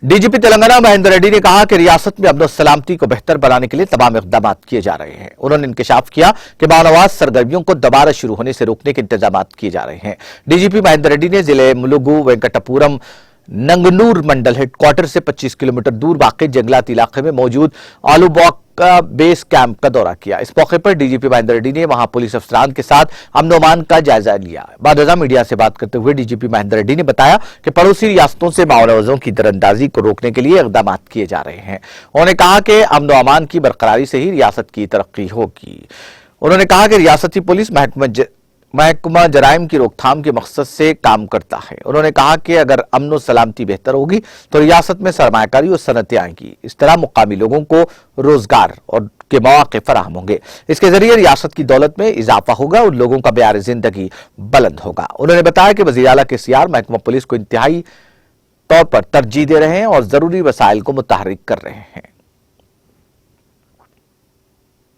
DGP Telangana Mahendra Reddy ने कहा कि रियासत में अमन और सलामती को बेहतर बनाने के लिए तमाम इकदाम किए जा रहे हैं। उन्होंने इंकशाफ किया कि मानवाद सरगर्मियों को दोबारा शुरू होने से रोकने के इंतजाम किए जा रहे हैं। डीजीपी महेंद्र रेड्डी ने जिले मुलुगु वेंकटपुरम नंगनूर मंडल हेडक्वार्टर से 25 किलोमीटर दूर वाक़ई जंगलात इलाके में मौजूद आलूबॉक का बेस कैंप का दौरा किया। इस मौके पर डीजीपी महेंद्र रेड्डी ने वहां पुलिस अफसरान के साथ अमन और अमान का जायजा लिया। बाद मीडिया से बात करते हुए डीजीपी महेंद्र रेड्डी ने बताया कि पड़ोसी रियासतों से माओवादियों की दरअंदाजी को रोकने के लिए इकदाम किए जा रहे हैं। उन्होंने कहा कि अमन और अमान की बरकरारी से ही रियासत की तरक्की होगी। उन्होंने कहा कि रियासती पुलिस महकमा जराइम की रोकथाम के मकसद से काम करता है। उन्होंने कहा कि अगर अमन और सलामती बेहतर होगी तो रियासत में सरमायाकारी और सनतें आएंगी। इस तरह मुकामी लोगों को रोजगार और के मौके फराहम होंगे। इसके जरिए रियासत की दौलत में इजाफा होगा और लोगों का मेयार जिंदगी बुलंद होगा। उन्होंने बताया कि वज़ीर आला केसीआर महकमा पुलिस को इंतहाई तौर पर तरजीह दे रहे हैं और जरूरी वसाइल को मुतहर्रिक कर रहे हैं।